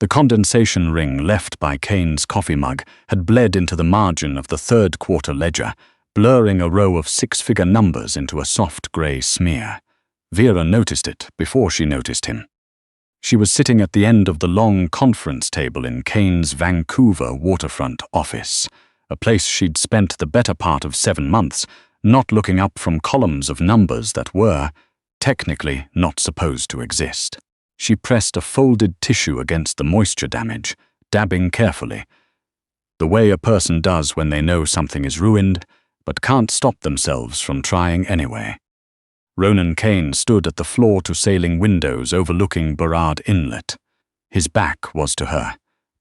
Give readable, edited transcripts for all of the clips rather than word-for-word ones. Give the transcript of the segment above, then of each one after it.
The condensation ring left by Caine's coffee mug had bled into the margin of the third quarter ledger, blurring a row of six-figure numbers into a soft grey smear. Vera noticed it before she noticed him. She was sitting at the end of the long conference table in Caine's Vancouver waterfront office, a place she'd spent the better part of 7 months, not looking up from columns of numbers that were, technically, not supposed to exist. She pressed a folded tissue against the moisture damage, dabbing carefully, the way a person does when they know something is ruined, but can't stop themselves from trying anyway. Ronan Caine stood at the floor-to-ceiling windows overlooking Burrard Inlet. His back was to her.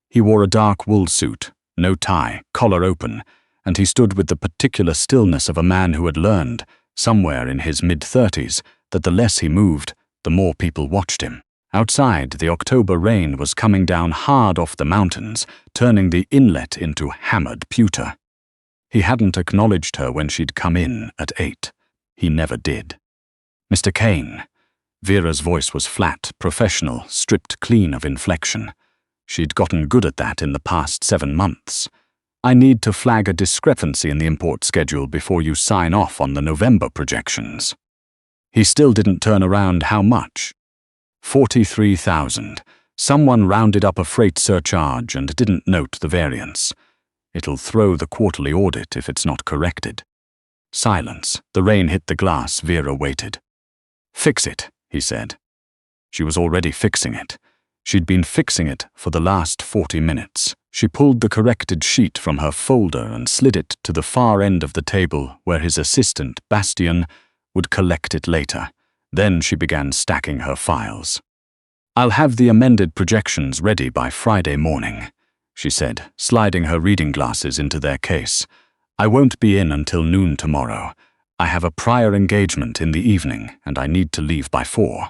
He wore a dark wool suit, no tie, collar open, and he stood with the particular stillness of a man who had learned, somewhere in his mid-30s, that the less he moved, the more people watched him. Outside, the October rain was coming down hard off the mountains, turning the inlet into hammered pewter. He hadn't acknowledged her when she'd come in at 8. He never did. Mr. Caine. Vera's voice was flat, professional, stripped clean of inflection. She'd gotten good at that in the past 7 months. I need to flag a discrepancy in the import schedule before you sign off on the November projections. He still didn't turn around how much. 43,000. Someone rounded up a freight surcharge and didn't note the variance. It'll throw the quarterly audit if it's not corrected. Silence. The rain hit the glass. Vera waited. Fix it, he said. She was already fixing it. She'd been fixing it for the last 40 minutes. She pulled the corrected sheet from her folder and slid it to the far end of the table where his assistant, Bastien, would collect it later. Then she began stacking her files. I'll have the amended projections ready by Friday morning, she said, sliding her reading glasses into their case. I won't be in until noon tomorrow. I have a prior engagement in the evening, and I need to leave by 4.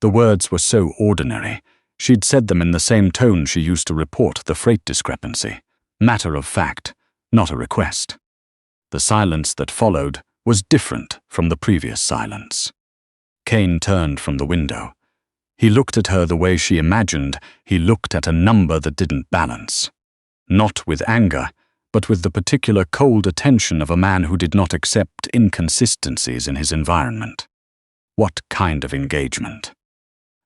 The words were so ordinary. She'd said them in the same tone she used to report the freight discrepancy. Matter of fact, not a request. The silence that followed was different from the previous silence. Caine turned from the window. He looked at her the way she imagined he looked at a number that didn't balance. Not with anger, but with the particular cold attention of a man who did not accept inconsistencies in his environment. What kind of engagement?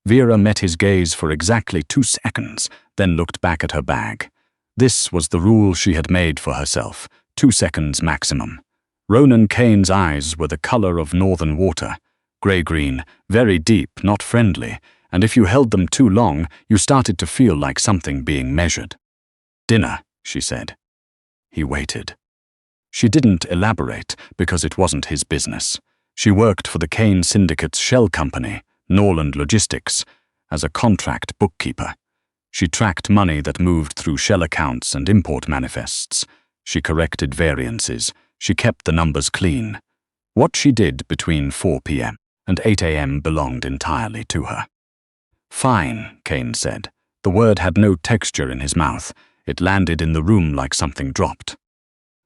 Vera met his gaze for exactly 2 seconds, then looked back at her bag. This was the rule she had made for herself, 2 seconds maximum. Ronan Caine's eyes were the color of northern water, grey-green, very deep, not friendly, and if you held them too long, you started to feel like something being measured. Dinner, she said. He waited. She didn't elaborate because it wasn't his business. She worked for the Caine Syndicate's shell company, Norland Logistics, as a contract bookkeeper. She tracked money that moved through shell accounts and import manifests. She corrected variances. She kept the numbers clean. What she did between 4 p.m. and 8 a.m. belonged entirely to her. Fine, Caine said. The word had no texture in his mouth. It landed in the room like something dropped.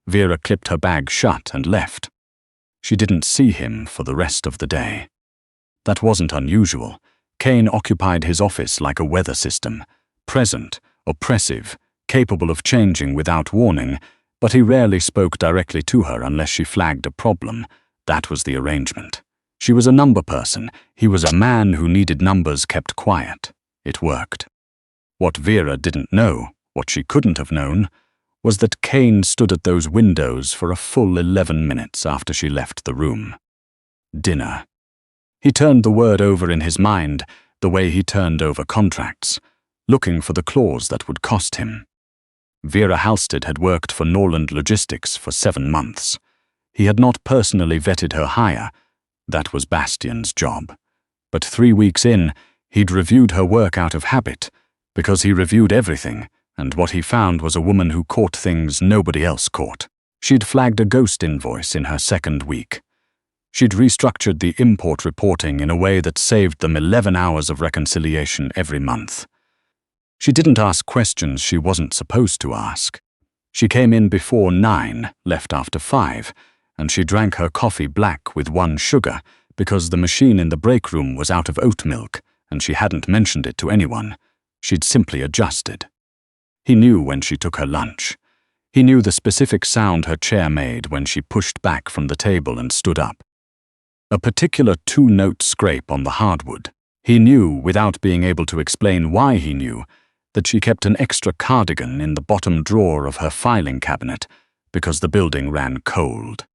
Vera clipped her bag shut and left. She didn't see him for the rest of the day. That wasn't unusual. Caine occupied his office like a weather system, present, oppressive, capable of changing without warning, but he rarely spoke directly to her unless she flagged a problem. That was the arrangement. She was a number person. He was a man who needed numbers kept quiet. It worked. What Vera didn't know, what she couldn't have known, was that Caine stood at those windows for a full 11 minutes after she left the room. Dinner. He turned the word over in his mind the way he turned over contracts, looking for the clause that would cost him. Vera Halsted had worked for Norland Logistics for 7 months. He had not personally vetted her hire. That was Bastien's job. But 3 weeks in, he'd reviewed her work out of habit, because he reviewed everything, and what he found was a woman who caught things nobody else caught. She'd flagged a ghost invoice in her 2nd week. She'd restructured the import reporting in a way that saved them 11 hours of reconciliation every month. She didn't ask questions she wasn't supposed to ask. She came in before 9, left after 5, and she drank her coffee black with 1 sugar because the machine in the break room was out of oat milk and she hadn't mentioned it to anyone. She'd simply adjusted. He knew when she took her lunch. He knew the specific sound her chair made when she pushed back from the table and stood up. A particular two-note scrape on the hardwood. He knew, without being able to explain why he knew, that she kept an extra cardigan in the bottom drawer of her filing cabinet because the building ran cold.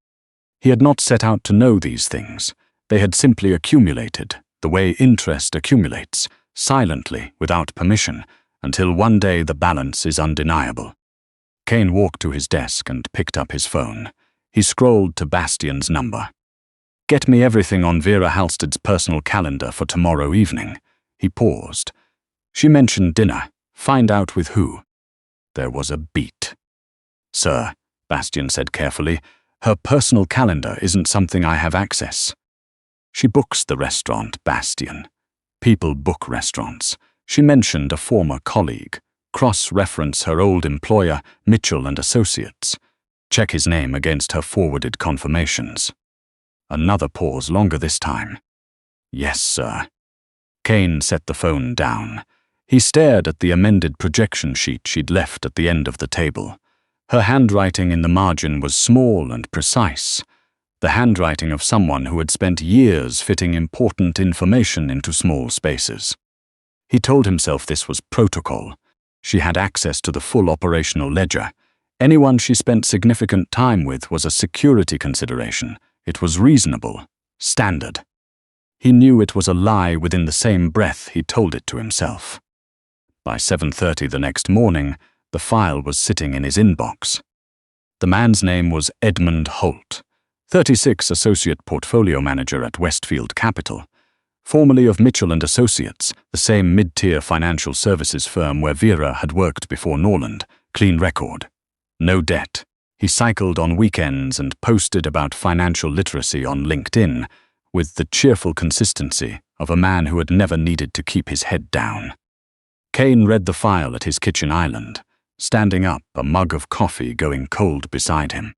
He had not set out to know these things. They had simply accumulated, the way interest accumulates, silently, without permission, until one day the balance is undeniable. Caine walked to his desk and picked up his phone. He scrolled to Bastian's number. "Get me everything on Vera Halsted's personal calendar for tomorrow evening." He paused. "She mentioned dinner. Find out with who." There was a beat. "Sir," Bastian said carefully, "her personal calendar isn't something I have access." "She books the restaurant, Bastian. People book restaurants." She mentioned a former colleague. Cross-reference her old employer, Mitchell and Associates. Check his name against her forwarded confirmations. Another pause, longer this time. "Yes, sir." Caine set the phone down. He stared at the amended projection sheet she'd left at the end of the table. Her handwriting in the margin was small and precise. The handwriting of someone who had spent years fitting important information into small spaces. He told himself this was protocol. She had access to the full operational ledger. Anyone she spent significant time with was a security consideration. It was reasonable, standard. He knew it was a lie within the same breath he told it to himself. By 7:30 the next morning, the file was sitting in his inbox. The man's name was Edmund Holt, 36 Associate Portfolio Manager at Westfield Capital. Formerly of Mitchell and Associates, the same mid-tier financial services firm where Vera had worked before Norland. Clean record. No debt. He cycled on weekends and posted about financial literacy on LinkedIn, with the cheerful consistency of a man who had never needed to keep his head down. Caine read the file at his kitchen island, standing up, a mug of coffee going cold beside him.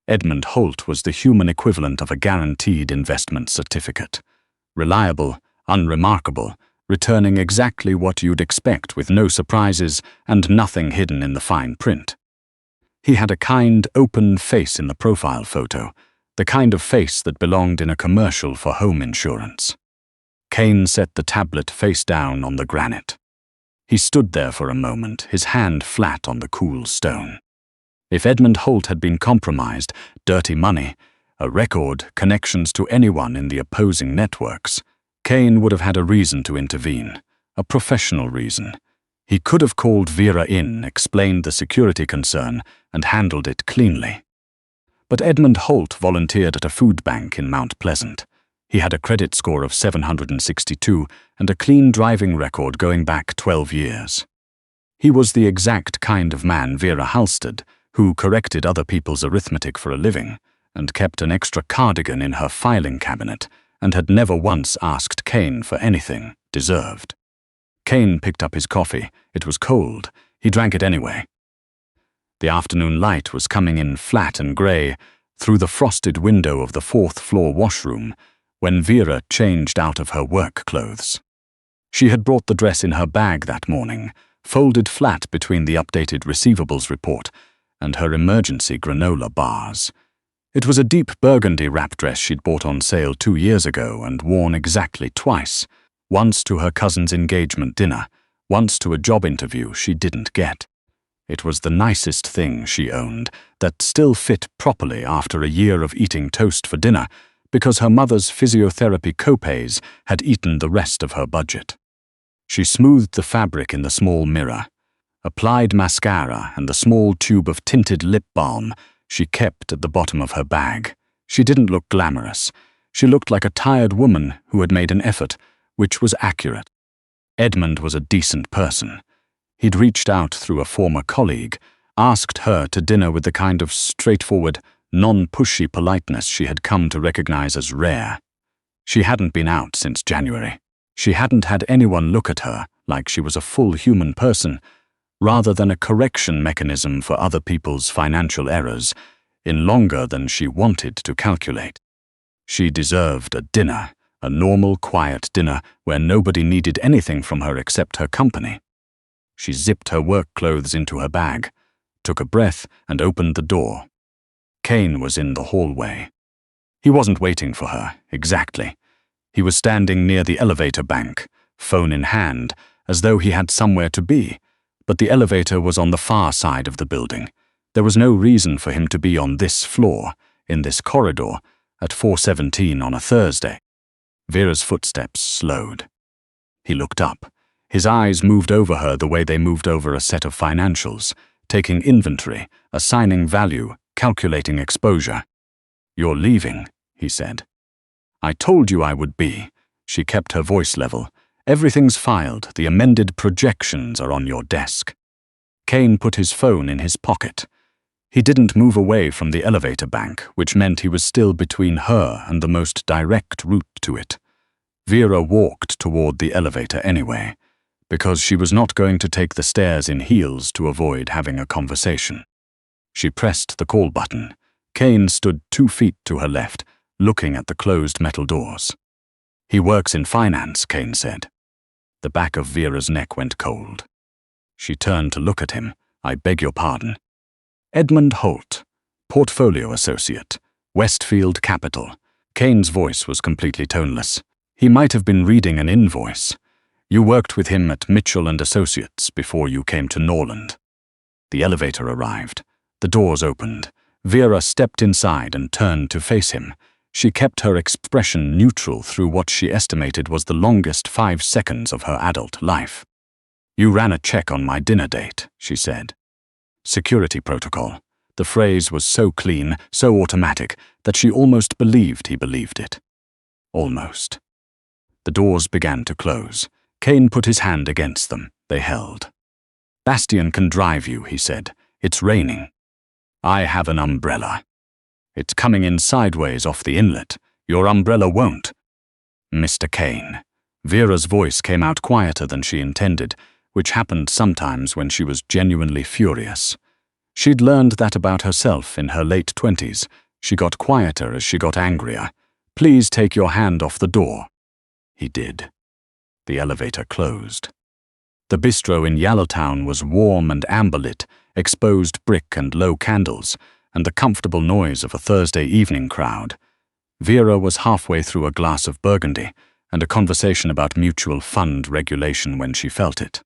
Edmund Holt was the human equivalent of a guaranteed investment certificate. Reliable, unremarkable, returning exactly what you'd expect with no surprises and nothing hidden in the fine print. He had a kind, open face in the profile photo, the kind of face that belonged in a commercial for home insurance. Caine set the tablet face down on the granite. He stood there for a moment, his hand flat on the cool stone. If Edmund Holt had been compromised, dirty money, a record, connections to anyone in the opposing networks, Caine would have had a reason to intervene, a professional reason. He could have called Vera in, explained the security concern, and handled it cleanly. But Edmund Holt volunteered at a food bank in Mount Pleasant. He had a credit score of 762 and a clean driving record going back 12 years. He was the exact kind of man Vera Halsted, who corrected other people's arithmetic for a living, and kept an extra cardigan in her filing cabinet, and had never once asked Caine for anything deserved. Caine picked up his coffee. It was cold. He drank it anyway. The afternoon light was coming in flat and grey through the frosted window of the fourth-floor washroom when Vera changed out of her work clothes. She had brought the dress in her bag that morning, folded flat between the updated receivables report and her emergency granola bars. It was a deep burgundy wrap dress she'd bought on sale 2 years ago and worn exactly twice, once to her cousin's engagement dinner, once to a job interview she didn't get. It was the nicest thing she owned, that still fit properly after a year of eating toast for dinner, because her mother's physiotherapy copays had eaten the rest of her budget. She smoothed the fabric in the small mirror, applied mascara and the small tube of tinted lip balm she kept at the bottom of her bag. She didn't look glamorous. She looked like a tired woman who had made an effort, which was accurate. Edmund was a decent person. He'd reached out through a former colleague, asked her to dinner with the kind of straightforward, non-pushy politeness she had come to recognize as rare. She hadn't been out since January. She hadn't had anyone look at her like she was a full human person, rather than a correction mechanism for other people's financial errors, in longer than she wanted to calculate. She deserved a dinner, a normal, quiet dinner where nobody needed anything from her except her company. She zipped her work clothes into her bag, took a breath, and opened the door. Caine was in the hallway. He wasn't waiting for her, exactly. He was standing near the elevator bank, phone in hand, as though he had somewhere to be, but the elevator was on the far side of the building. There was no reason for him to be on this floor, in this corridor, at 4:17 on a Thursday. Vera's footsteps slowed. He looked up. His eyes moved over her the way they moved over a set of financials, taking inventory, assigning value, calculating exposure. "You're leaving," he said. "I told you I would be." She kept her voice level. "Everything's filed. The amended projections are on your desk." Caine put his phone in his pocket. He didn't move away from the elevator bank, which meant he was still between her and the most direct route to it. Vera walked toward the elevator anyway, because she was not going to take the stairs in heels to avoid having a conversation. She pressed the call button. Caine stood 2 feet to her left, looking at the closed metal doors. "He works in finance," Caine said. The back of Vera's neck went cold. She turned to look at him. "I beg your pardon." "Edmund Holt, portfolio associate, Westfield Capital." Caine's voice was completely toneless. He might have been reading an invoice. "You worked with him at Mitchell & Associates before you came to Norland." The elevator arrived. The doors opened. Vera stepped inside and turned to face him. She kept her expression neutral through what she estimated was the longest 5 seconds of her adult life. "You ran a check on my dinner date," she said. Security protocol. The phrase was so clean, so automatic, that she almost believed he believed it. Almost. The doors began to close. Caine put his hand against them. They held. "Bastian can drive you," he said. "It's raining." "I have an umbrella." "It's coming in sideways off the inlet. Your umbrella won't." "Mr. Caine." Vera's voice came out quieter than she intended, which happened sometimes when she was genuinely furious. She'd learned that about herself in her late 20s. She got quieter as she got angrier. "Please take your hand off the door." He did. The elevator closed. The bistro in Yellowtown was warm and amber-lit, exposed brick and low candles, and the comfortable noise of a Thursday evening crowd. Vera was halfway through a glass of Burgundy and a conversation about mutual fund regulation when she felt it.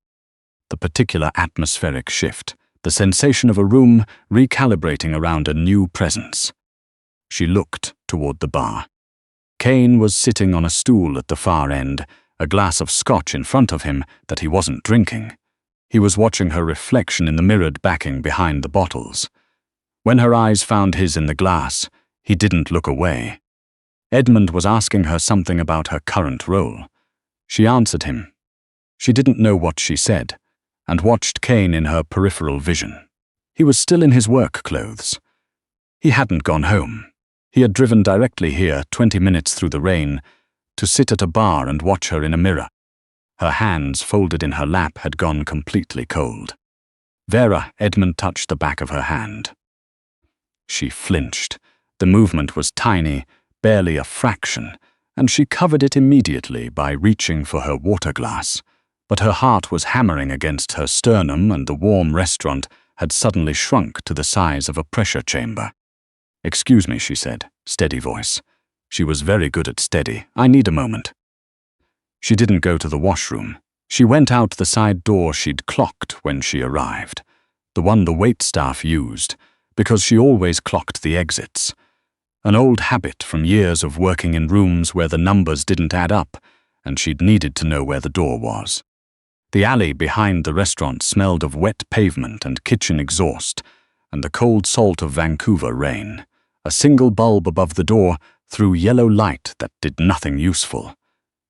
The particular atmospheric shift, the sensation of a room recalibrating around a new presence. She looked toward the bar. Caine was sitting on a stool at the far end, a glass of scotch in front of him that he wasn't drinking. He was watching her reflection in the mirrored backing behind the bottles. When her eyes found his in the glass, he didn't look away. Edmund was asking her something about her current role. She answered him. She didn't know what she said, and watched Caine in her peripheral vision. He was still in his work clothes. He hadn't gone home. He had driven directly here, 20 minutes through the rain, to sit at a bar and watch her in a mirror. Her hands, folded in her lap, had gone completely cold. "Vera," Edmund touched the back of her hand. She flinched. The movement was tiny, barely a fraction, and she covered it immediately by reaching for her water glass. But her heart was hammering against her sternum, and the warm restaurant had suddenly shrunk to the size of a pressure chamber. "Excuse me," she said, steady voice. She was very good at steady. "I need a moment." She didn't go to the washroom. She went out the side door she'd clocked when she arrived, the one the waitstaff used, because she always clocked the exits. An old habit from years of working in rooms where the numbers didn't add up, and she'd needed to know where the door was. The alley behind the restaurant smelled of wet pavement and kitchen exhaust, and the cold salt of Vancouver rain. A single bulb above the door threw yellow light that did nothing useful.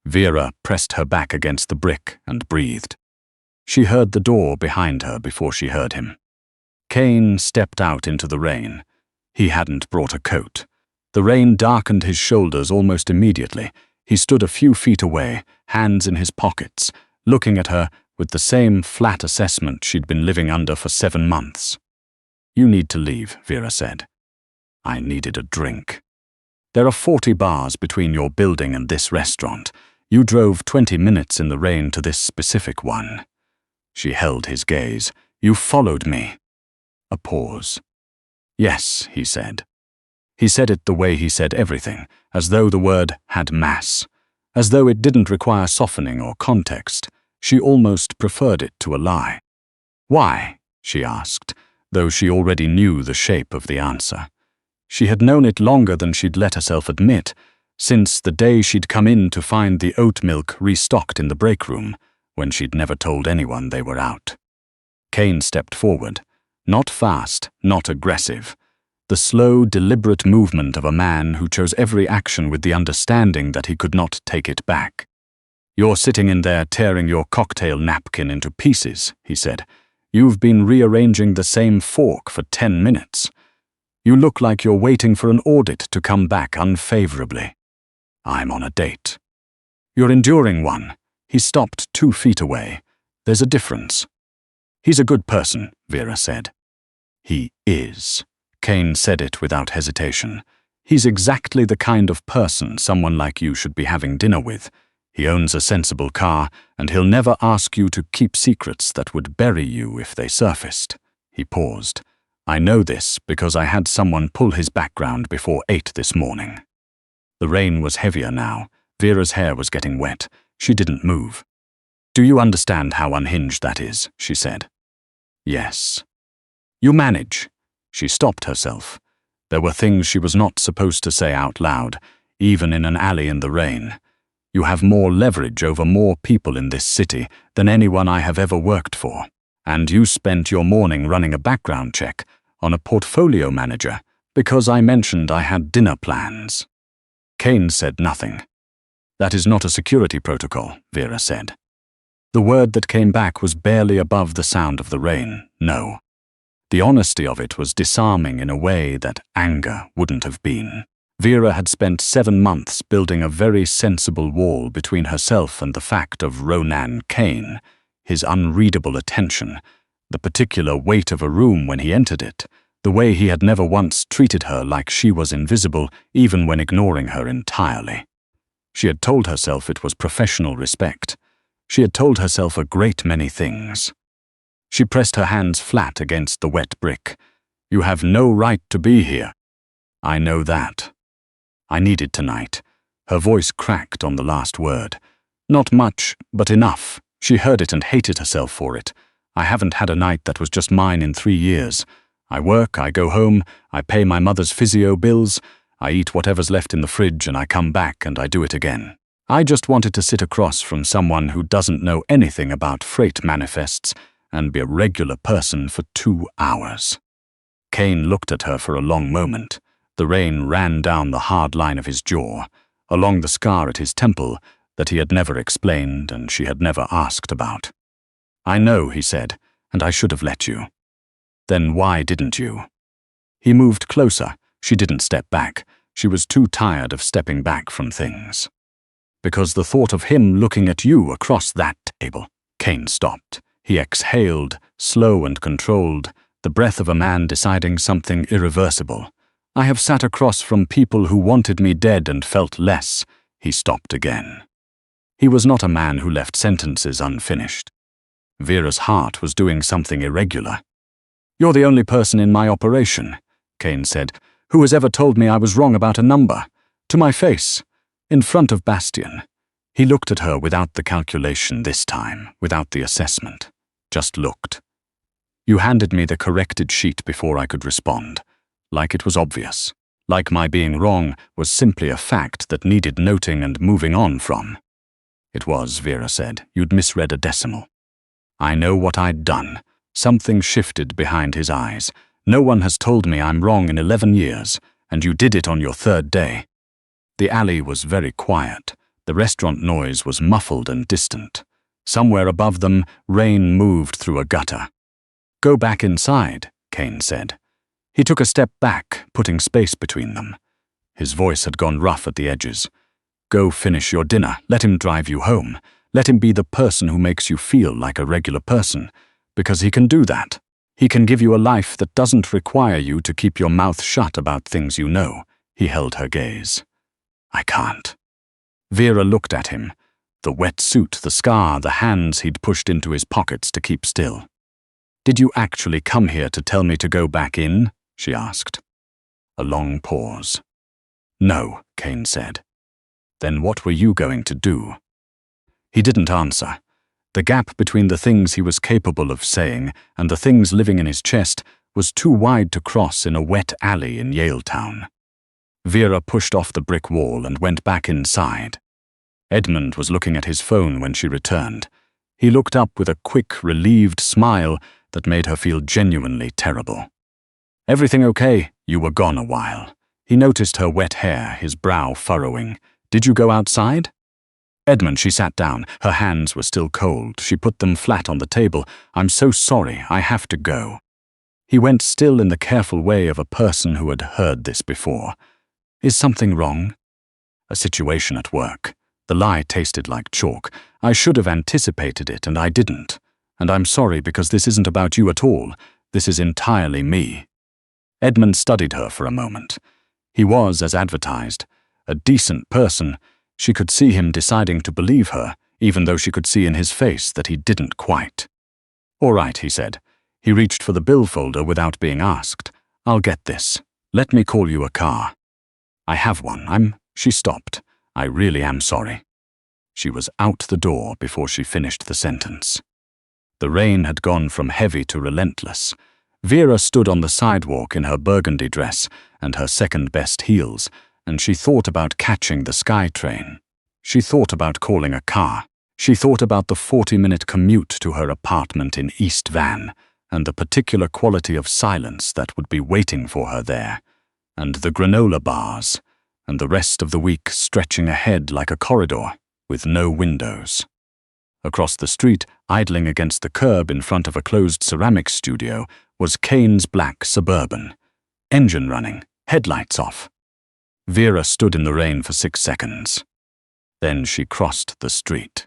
Vera pressed her back against the brick and breathed. She heard the door behind her before she heard him. Caine stepped out into the rain. He hadn't brought a coat. The rain darkened his shoulders almost immediately. He stood a few feet away, hands in his pockets, looking at her with the same flat assessment she'd been living under for 7 months. "You need to leave," Vera said. I needed a drink. "There are 40 bars between your building and this restaurant. You drove 20 minutes in the rain to this specific one." She held his gaze. You followed me. A pause. Yes, he said. He said it the way he said everything, as though the word had mass, as though it didn't require softening or context. She almost preferred it to a lie. Why? She asked, though she already knew the shape of the answer. She had known it longer than she'd let herself admit, since the day she'd come in to find the oat milk restocked in the break room, when she'd never told anyone they were out. Caine stepped forward, not fast, not aggressive. The slow, deliberate movement of a man who chose every action with the understanding that he could not take it back. You're sitting in there tearing your cocktail napkin into pieces, he said. You've been rearranging the same fork for 10 minutes. You look like you're waiting for an audit to come back unfavorably. I'm on a date. You're enduring one. He stopped 2 feet away. There's a difference. He's a good person, Vera said. He is. Caine said it without hesitation. He's exactly the kind of person someone like you should be having dinner with. He owns a sensible car, and he'll never ask you to keep secrets that would bury you if they surfaced. He paused. I know this because I had someone pull his background before 8 this morning. The rain was heavier now. Vera's hair was getting wet. She didn't move. Do you understand how unhinged that is? She said. Yes. You manage. She stopped herself. There were things she was not supposed to say out loud, even in an alley in the rain. You have more leverage over more people in this city than anyone I have ever worked for. And you spent your morning running a background check on a portfolio manager because I mentioned I had dinner plans. Caine said nothing. That is not a security protocol, Vera said. The word that came back was barely above the sound of the rain, no. The honesty of it was disarming in a way that anger wouldn't have been. Vera had spent 7 months building a very sensible wall between herself and the fact of Ronan Caine, his unreadable attention, the particular weight of a room when he entered it, the way he had never once treated her like she was invisible even when ignoring her entirely. She had told herself it was professional respect. She had told herself a great many things. She pressed her hands flat against the wet brick. You have no right to be here. I know that. I needed tonight. Her voice cracked on the last word. Not much, but enough. She heard it and hated herself for it. I haven't had a night that was just mine in 3 years. I work, I go home, I pay my mother's physio bills, I eat whatever's left in the fridge and I come back and I do it again. I just wanted to sit across from someone who doesn't know anything about freight manifests and be a regular person for 2 hours. Caine looked at her for a long moment. The rain ran down the hard line of his jaw, along the scar at his temple that he had never explained and she had never asked about. I know, he said, and I should have let you. Then why didn't you? He moved closer. She didn't step back. She was too tired of stepping back from things. Because the thought of him looking at you across that table. Caine stopped. He exhaled, slow and controlled, the breath of a man deciding something irreversible. I have sat across from people who wanted me dead and felt less. He stopped again. He was not a man who left sentences unfinished. Vera's heart was doing something irregular. You're the only person in my operation, Caine said, who has ever told me I was wrong about a number. To my face, in front of Bastian. He looked at her without the calculation this time, without the assessment. Just looked. You handed me the corrected sheet before I could respond. Like it was obvious. Like my being wrong was simply a fact that needed noting and moving on from. It was, Vera said. You'd misread a decimal. I know what I'd done. Something shifted behind his eyes. No one has told me I'm wrong in 11 years, and you did it on your 3rd day. The alley was very quiet. The restaurant noise was muffled and distant. Somewhere above them, rain moved through a gutter. Go back inside, Caine said. He took a step back, putting space between them. His voice had gone rough at the edges. Go finish your dinner. Let him drive you home. Let him be the person who makes you feel like a regular person, because he can do that. He can give you a life that doesn't require you to keep your mouth shut about things you know. He held her gaze. I can't. Vera looked at him. The wet suit, the scar, the hands he'd pushed into his pockets to keep still. "Did you actually come here to tell me to go back in?" she asked. A long pause. "No," Caine said. "Then what were you going to do?" He didn't answer. The gap between the things he was capable of saying and the things living in his chest was too wide to cross in a wet alley in Yaletown. Vera pushed off the brick wall and went back inside. Edmund was looking at his phone when she returned. He looked up with a quick, relieved smile that made her feel genuinely terrible. "Everything okay? You were gone a while." He noticed her wet hair, his brow furrowing. "Did you go outside?" "Edmund," she sat down. Her hands were still cold. She put them flat on the table. "I'm so sorry. I have to go." He went still in the careful way of a person who had heard this before. "Is something wrong?" "A situation at work." The lie tasted like chalk. "I should have anticipated it, and I didn't. And I'm sorry because this isn't about you at all. This is entirely me." Edmund studied her for a moment. He was, as advertised, a decent person. She could see him deciding to believe her, even though she could see in his face that he didn't quite. "All right," he said. He reached for the bill folder without being asked. "I'll get this. Let me call you a car." "I have one. She stopped. "I really am sorry." She was out the door before she finished the sentence. The rain had gone from heavy to relentless. Vera stood on the sidewalk in her burgundy dress and her second-best heels, and she thought about catching the Sky train. She thought about calling a car. She thought about the 40-minute commute to her apartment in East Van, and the particular quality of silence that would be waiting for her there, and the granola bars, and the rest of the week stretching ahead like a corridor with no windows. Across the street, idling against the curb in front of a closed ceramics studio, was Caine's black Suburban. Engine running, headlights off. Vera stood in the rain for 6 seconds. Then she crossed the street.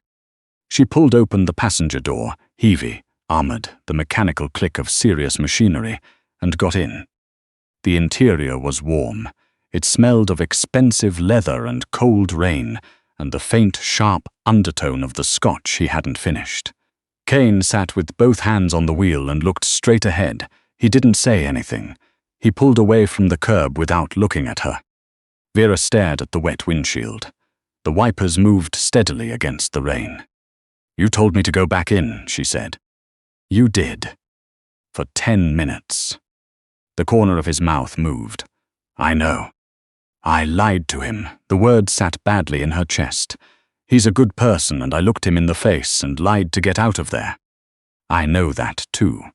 She pulled open the passenger door, heavy, armored, the mechanical click of serious machinery, and got in. The interior was warm. It smelled of expensive leather and cold rain, and the faint, sharp undertone of the scotch he hadn't finished. Caine sat with both hands on the wheel and looked straight ahead. He didn't say anything. He pulled away from the curb without looking at her. Vera stared at the wet windshield. The wipers moved steadily against the rain. "You told me to go back in," she said. "You did. For 10 minutes. The corner of his mouth moved. "I know. I lied to him." The word sat badly in her chest. "He's a good person, and I looked him in the face and lied to get out of there." "I know that, too."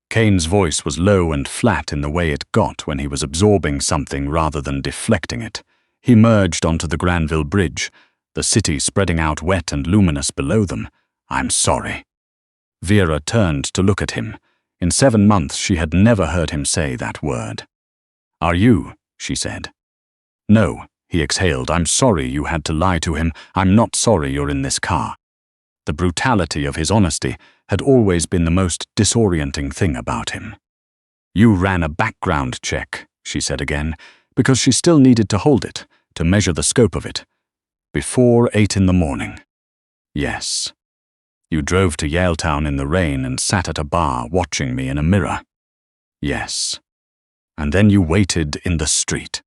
Caine's voice was low and flat in the way it got when he was absorbing something rather than deflecting it. He merged onto the Granville Bridge, the city spreading out wet and luminous below them. "I'm sorry." Vera turned to look at him. In 7 months she had never heard him say that word. "Are you?" she said. "No," he exhaled. "I'm sorry you had to lie to him. I'm not sorry you're in this car." The brutality of his honesty had always been the most disorienting thing about him. "You ran a background check," she said again, because she still needed to hold it, to measure the scope of it. "Before 8 in the morning." "Yes." "You drove to Yaletown in the rain and sat at a bar watching me in a mirror." "Yes." "And then you waited in the street."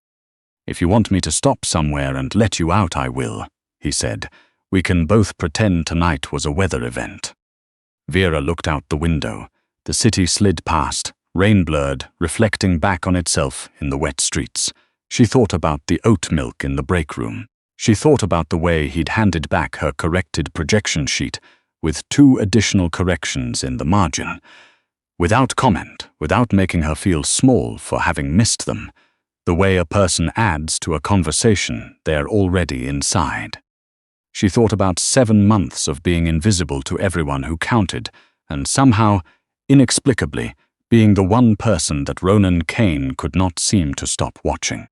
"If you want me to stop somewhere and let you out, I will," he said. "We can both pretend tonight was a weather event." Vera looked out the window. The city slid past, rain-blurred, reflecting back on itself in the wet streets. She thought about the oat milk in the break room. She thought about the way he'd handed back her corrected projection sheet with 2 additional corrections in the margin. Without comment, without making her feel small for having missed them. The way a person adds to a conversation they're already inside. She thought about 7 months of being invisible to everyone who counted, and somehow, inexplicably, being the one person that Ronan Caine could not seem to stop watching.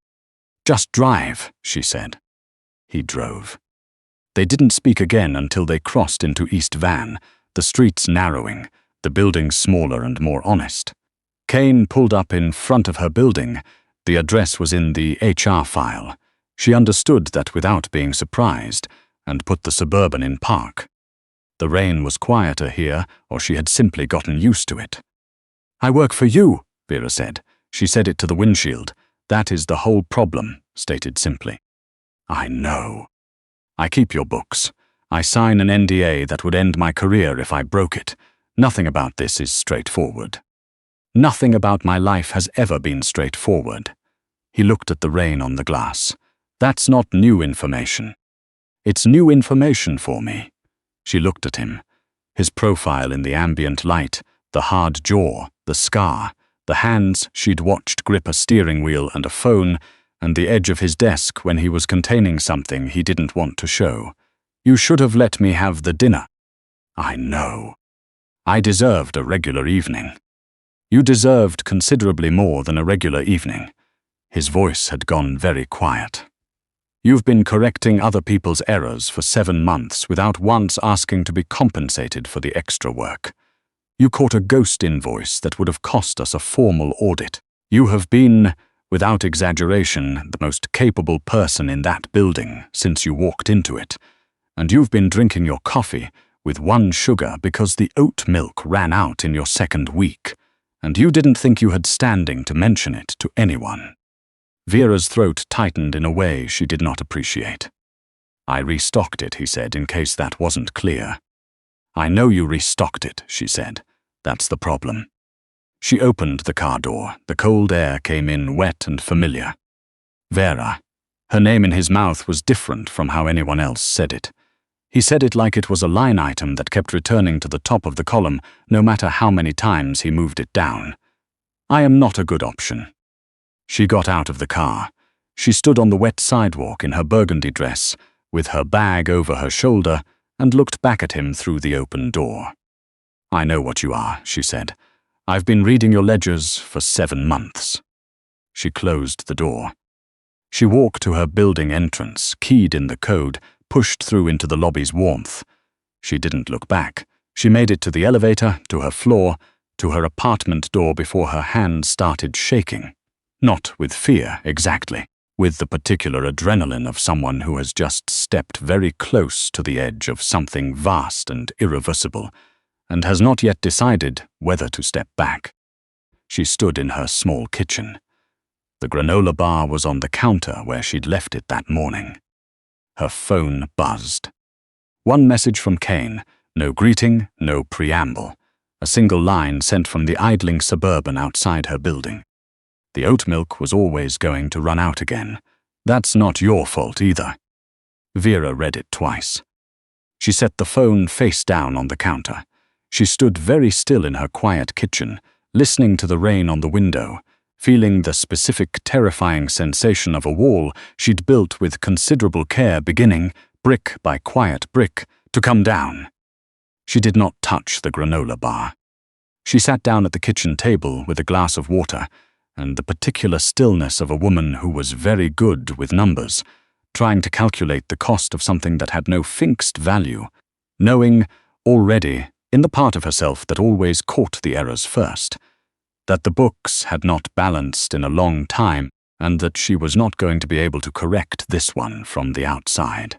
"Just drive," she said. He drove. They didn't speak again until they crossed into East Van, the streets narrowing, the buildings smaller and more honest. Caine pulled up in front of her building. The address was in the HR file. She understood that without being surprised, and put the Suburban in park. The rain was quieter here, or she had simply gotten used to it. "I work for you," Vera said. She said it to the windshield. "That is the whole problem," stated simply. "I know. I keep your books. I sign an NDA that would end my career if I broke it. Nothing about this is straightforward. Nothing about my life has ever been straightforward." He looked at the rain on the glass. "That's not new information. It's new information for me." She looked at him. His profile in the ambient light, the hard jaw, the scar, the hands she'd watched grip a steering wheel and a phone, and the edge of his desk when he was containing something he didn't want to show. "You should have let me have the dinner." "I know. I deserved a regular evening." "You deserved considerably more than a regular evening." His voice had gone very quiet. "You've been correcting other people's errors for 7 months without once asking to be compensated for the extra work. You caught a ghost invoice that would have cost us a formal audit. You have been, without exaggeration, the most capable person in that building since you walked into it. And you've been drinking your coffee with 1 sugar because the oat milk ran out in your 2nd week, and you didn't think you had standing to mention it to anyone." Vera's throat tightened in a way she did not appreciate. "I restocked it," he said, "in case that wasn't clear." "I know you restocked it," she said. "That's the problem." She opened the car door. The cold air came in wet and familiar. Vera. Her name in his mouth was different from how anyone else said it. He said it like it was a line item that kept returning to the top of the column no matter how many times he moved it down. "I am not a good option." She got out of the car. She stood on the wet sidewalk in her burgundy dress, with her bag over her shoulder, and looked back at him through the open door. "I know what you are," she said. "I've been reading your ledgers for 7 months." She closed the door. She walked to her building entrance, keyed in the code, pushed through into the lobby's warmth. She didn't look back. She made it to the elevator, to her floor, to her apartment door before her hand started shaking. Not with fear, exactly, with the particular adrenaline of someone who has just stepped very close to the edge of something vast and irreversible, and has not yet decided whether to step back. She stood in her small kitchen. The granola bar was on the counter where she'd left it that morning. Her phone buzzed. 1 message from Caine, no greeting, no preamble. A single line sent from the idling Suburban outside her building. "The oat milk was always going to run out again. That's not your fault either." Vera read it twice. She set the phone face down on the counter. She stood very still in her quiet kitchen, listening to the rain on the window, feeling the specific terrifying sensation of a wall she'd built with considerable care beginning, brick by quiet brick, to come down. She did not touch the granola bar. She sat down at the kitchen table with a glass of water, and the particular stillness of a woman who was very good with numbers, trying to calculate the cost of something that had no fixed value, knowing already, in the part of herself that always caught the errors first, that the books had not balanced in a long time, and that she was not going to be able to correct this one from the outside.